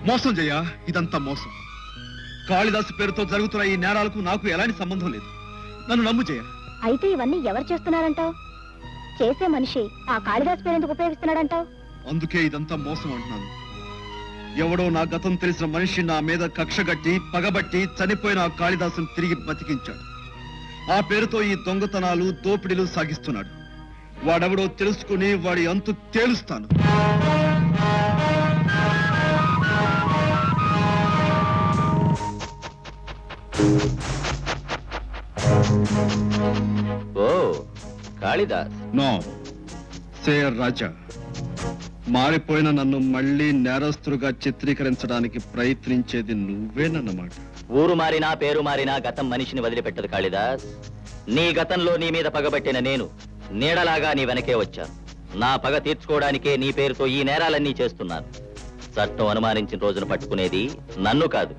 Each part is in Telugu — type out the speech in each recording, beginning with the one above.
మోసం జయ, ఇదంతా మోసం. కాళిదాసు పేరుతో జరుగుతున్న ఈ నేరాలకు నాకు ఎలాంటి సంబంధం లేదు. నన్ను నమ్ము జయ. అయితే ఇవన్నీ ఎవరు చేస్తున్నారంటావు? చేసే మనిషి ఆ కాళిదాసు పేరు ఎందుకు ఉపయోగిస్తున్నాడంటావు? అందుకే ఇదంతా మోసం అంటున్నాను. ఎవడో నా గతం తెలిసిన మనిషి నా మీద కక్షగట్టి పగబట్టి చనిపోయిన ఆ కాళిదాసును తిరిగి బతికించాడు. ఆ పేరుతో ఈ దొంగతనాలు దోపిడీలు సాగిస్తున్నాడు. వాడెవడో తెలుసుకుని వాడి అంతు తేలుస్తాను. ఓ కాళిదాస్. నో, సేర్ రాజా. మారిపోయిన నన్ను మళ్ళీ నేరస్తులుగా చిత్రీకరించడానికి ప్రయత్నించేది నువ్వేనన్నమాట. ఊరు మారినా పేరు మారినా గతం మనిషిని వదిలిపెట్టదు కాళిదాస్. నీ గతంలో నీ మీద పగబట్టిన నేను నీడలాగా నీ వెనకే వచ్చాను. నా పగ తీర్చుకోవడానికే నీ పేరుతో ఈ నేరాలన్నీ చేస్తున్నాను. చట్టం అనుమానించిన రోజున పట్టుకునేది నన్ను కాదు,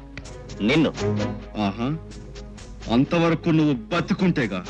నిన్ను. ఆహా, అంతవరకు నువ్వు బతుకుంటేగా.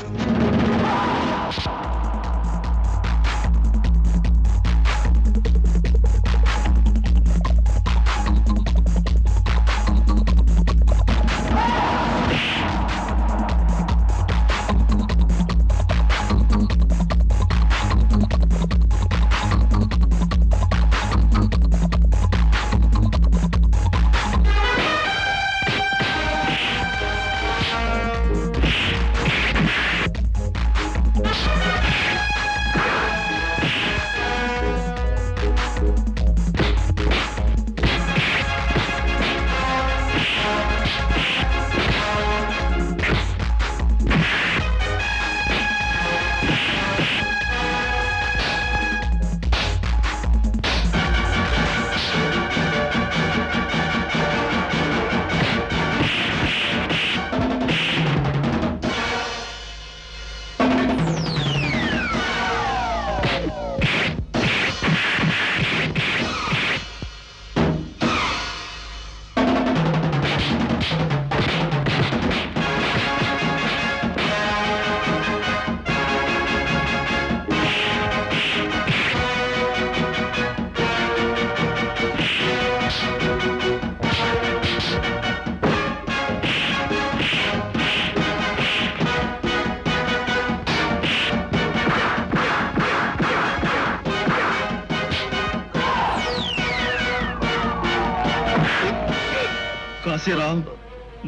కాశీరాం,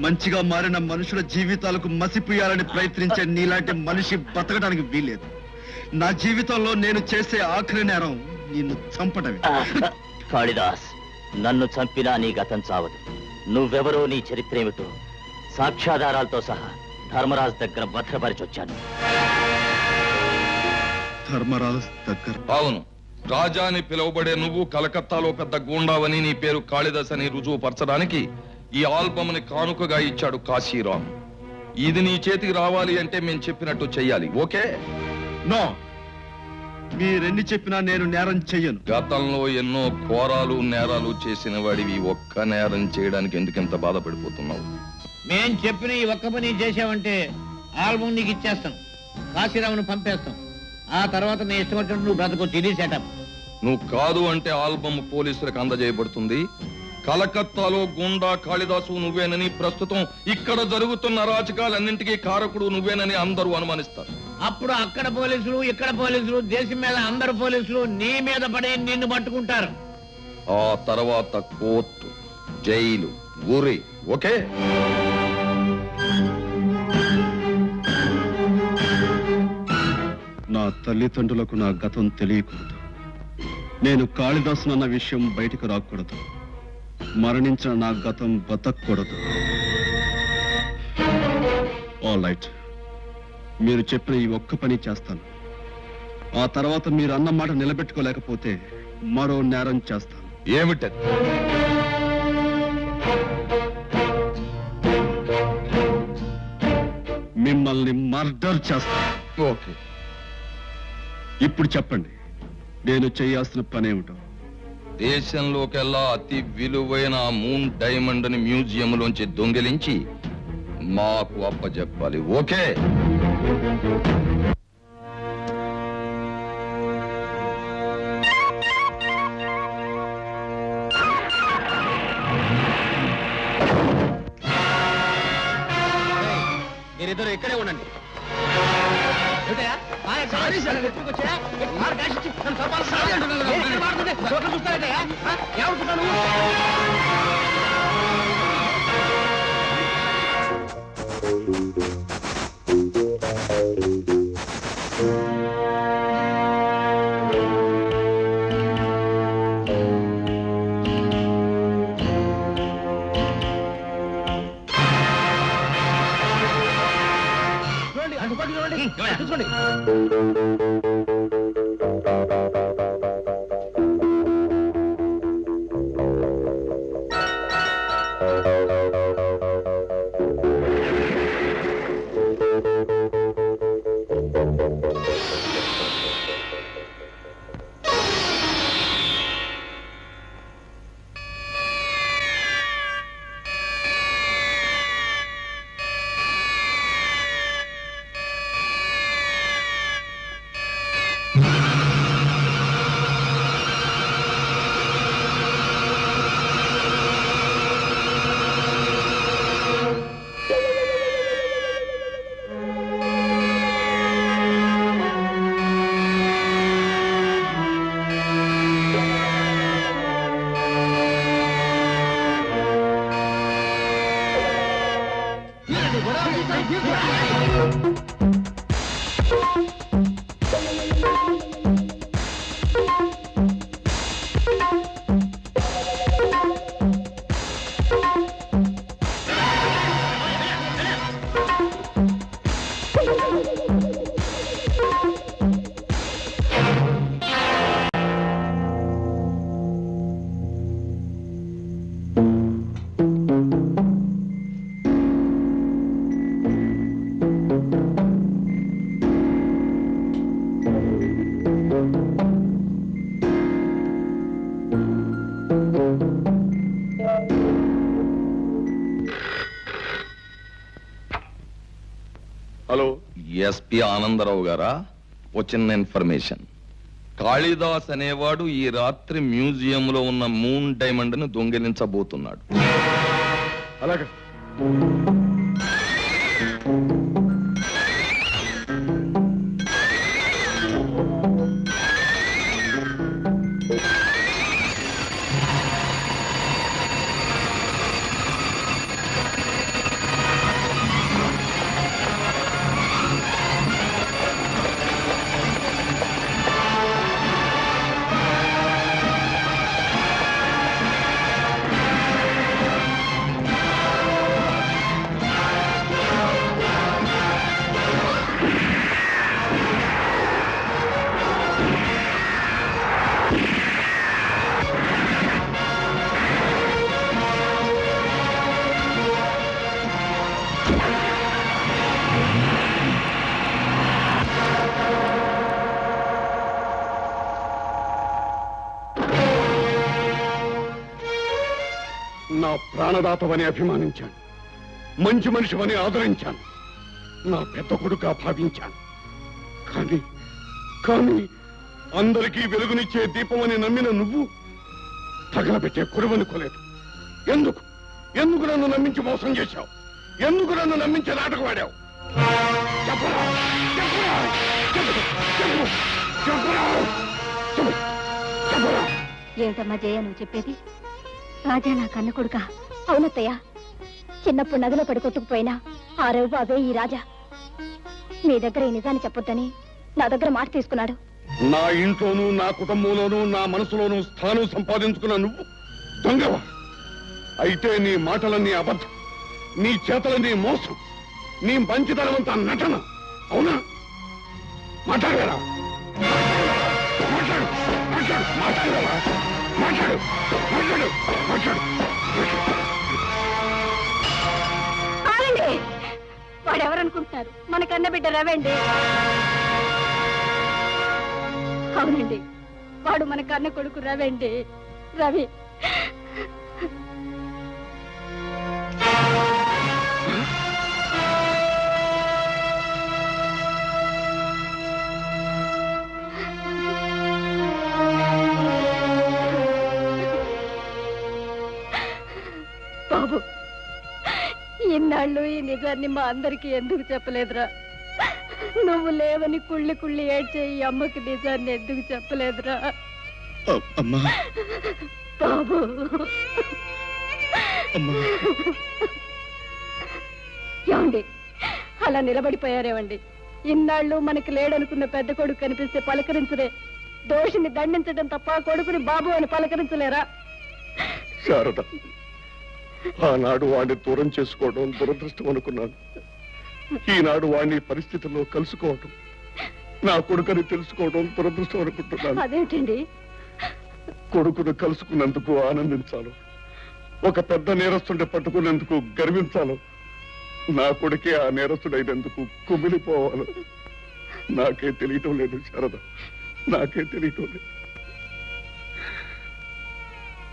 మంచిగా మారిన మనుషుల జీవితాలకు మసిపోయాలని ప్రయత్నించే నీలాంటి మనిషి బతకడానికి వీల్లేదు. నా జీవితంలో నేను చేసే ఆఖరి నేరం నిన్ను చంపడమే. కాళిదాస్, నన్ను చంపినా నీ గతం చావదు. నువ్వెవరో, నీ చరిత్ర ఏమిటో సాక్ష్యాధారాలతో సహా ధర్మరాజు దగ్గర భద్రపరిచొచ్చాను. ధర్మరాజు దగ్గర? అవును. రాజా అని పిలువబడే నువ్వు కలకత్తాలో పెద్ద గూండావని, నీ పేరు కాళిదాస్ అని రుజువు పరచడానికి ఈ ఆల్బమ్ ని కానుకగా ఇచ్చాడు కాశీరాం. ఇది నీ చేతికి రావాలి అంటే మేము చెప్పినట్టు చెయ్యాలి. ఓకే? నో, మీరెన్ని చెప్పినా నేను నేరం చెయ్యను. గతంలో ఎన్నో ఘోరాలు నేరాలు చేసిన వాడివి ఒక్క నేరం చేయడానికి ఎందుకెంత బాధపడిపోతున్నావు? మేం చెప్పిన ఈ ఒక్క పని చేసావంటే ఆల్బమ్ నీకు ఇచ్చేస్తాం, కాశీరావును పంపేస్తాం. ఆ తర్వాత నీ ఇష్టం వచ్చినట్టు నువ్వు బ్రతకొచ్చు. ఇది సెటప్. నువ్వు కాదు అంటే ఆల్బమ్ పోలీసులకు అందజేయబడుతుంది. కలకత్తాలో గుండా కాళిదాసు నువ్వేనని, ప్రస్తుతం ఇక్కడ జరుగుతున్న అరాచకాలన్నింటికీ కారకుడు నువ్వేనని అందరూ అనుమానిస్తారు. అప్పుడు అక్కడ పోలీసులు, ఇక్కడ పోలీసులు, దేశం మీద అందరు పోలీసులు నీ మీద పడి నిన్ను పట్టుకుంటారు. ఆ తర్వాత కోర్టు, జైలు, ఊరి. ఓకే? నా తల్లిదండ్రులకు నా గతం తెలియకూడదు. నేను కాళిదాసునన్న విషయం బయటకు రాకూడదు. మరణించిన నా గతం బతకూడదు. ఆల్ రైట్, మీరు చెప్పిన ఈ ఒక్క పని చేస్తాను. ఆ తర్వాత మీరు అన్న మాట నిలబెట్టుకోలేకపోతే మరో నేరం చేస్తాను. ఏమిటది? మిమ్మల్ని మర్డర్ చేస్తాను. ఓకే. ఇప్పుడు చెప్పండి, నేను చేయాల్సిన పనేమిటో. దేశంలోకెల్లా అతి విలువైన మూన్ డైమండ్ ని మ్యూజియంలోంచి దొంగిలించి మాకు అప్పచెప్పాలి. ఓకే? మీరిద్దరు ఇక్కడే ఉండండి. ఏమిటయ్యా? సారీ సార్, ఎత్తుకొచ్చా? కారు డాష్ ఇచ్చి నన్ను చంపాల్సిన నేను ఇక్కడ మారుతుంటే చోట్ల చూస్తారేటయ్యా? ఏమనుకుంటావు నువ్వు? చూడండి, అటుపక్క చూడండి, చూసుకోండి. హలో, ఎస్పి ఆనందరావు గారా? ఓ చిన్న ఇన్ఫర్మేషన్. కాళిదాస్ అనేవాడు ఈ రాత్రి మ్యూజియంలో ఉన్న మూన్ డైమండ్ ను దొంగిలించబోతున్నాడు. అలాగే నా ప్రాణదాతవని అభిమానించాను, మంచి మనిషివని ఆదరించాను, నా పెద్ద కొడుకా భావించాను. కానీ కానీ అందరికీ వెలుగునిచ్చే దీపమని నమ్మిన నువ్వు తగలబెట్టే కురువనుకోలేదు. ఎందుకు ఎందుకు నన్ను నమ్మించి మోసం చేశావు? ఎందుకు నన్ను నమ్మించి నాటకవాడావు? చెప్పరా, చెప్పరా, చెప్పు, చెప్పు, చెప్పరా, చెప్పు, చెప్పరా. ఏమిటమ్మా జయ నువ్వు చెప్పేది? రాజా నా కన్న కొడుక? అవునత్తయ్య, చిన్నప్పుడు నదిలో పడి కొట్టుకుపోయినా ఆ రవి బాబే ఈ రాజా. మీ దగ్గర ఈ నిజాన్ని చెప్పొద్దని నా దగ్గర మాట తీసుకున్నాడు. నా ఇంట్లోనూ నా కుటుంబంలోనూ నా మనసులోనూ స్థానం సంపాదించుకున్న నువ్వు దొంగవా? అయితే నీ మాటలన్నీ అబద్ధం, నీ చేతలన్నీ మోసం, నీ మంచితనమంతా నటన, అవునా? మాట్లాడరా, మాట్లాడు, మాట్లాడు, మాట్లాడరా, మాట్లాడు, మాట్లాడు, మాట్లాడు. వాడెవరనుకుంటున్నారు? మన కన్న బిడ్డ రవండి. అవునండి, వాడు మన కన్న కొడుకు రవండి, రవి. బాబు, ఇన్నాళ్ళు ఈ నిజాన్ని మా అందరికి ఎందుకు చెప్పలేదురా? నువ్వు లేవని కుళ్ళి కుళ్ళి ఏడ్చే ఈ అమ్మకి నిజాన్ని ఎందుకు చెప్పలేదురా అమ్మా బాబు? అమ్మా ఏమండి అలా నిలబడిపోయారేవండి? ఇన్నాళ్ళు మనకి లేడనుకున్న పెద్ద కొడుకు కనిపిస్తే పలకరించలే, దోషిని దండించడం తప్ప కొడుకుని బాబు అని పలకరించలేరా? శారద, ఆనాడు వాడిని దూరం చేసుకోవడం దురదృష్టం అనుకున్నాను. ఈనాడు వాడిని పరిస్థితుల్లో కలుసుకోవడం, నా కొడుకుని తెలుసుకోవడం దురదృష్టం అనుకుంటున్నాను. అదేంటండి? కొడుకును కలుసుకున్నందుకు ఆనందించాలి, ఒక పెద్ద నేరస్తుడిని పట్టుకున్నందుకు గర్వించాలి, నా కొడుకే ఆ నేరస్తుడైనందుకు కుమిలిపోవాలి. నాకే తెలియటం లేదు శారద, నాకే తెలియటం లేదు.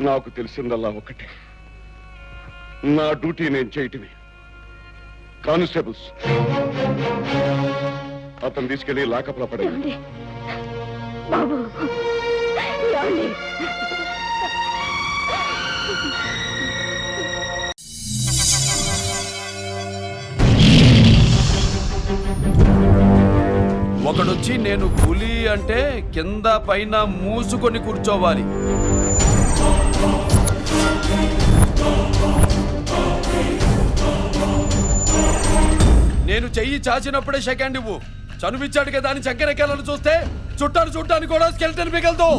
నాకు తెలిసిందల్లా ఒకటే, నా డ్యూటీ నేను చేయటమే. కానిస్టేబుల్స్, అతను తీసుకెళ్లి లాకప్లో పడేయండి. ఏమండి? బాబు ఏమండి? ఒకడొచ్చి నేను పులి అంటే కింద పైన మూసుకొని కూర్చోవాలి. నేను చెయ్యి చాచినప్పుడే సెకండ్ ఇవ్వు. చనువిచ్చాడు కదా అని చక్కెరెక్కాలని చూస్తే చుట్టాను చూడ్డానికి కూడా స్కెల్టన్ మిగలదు.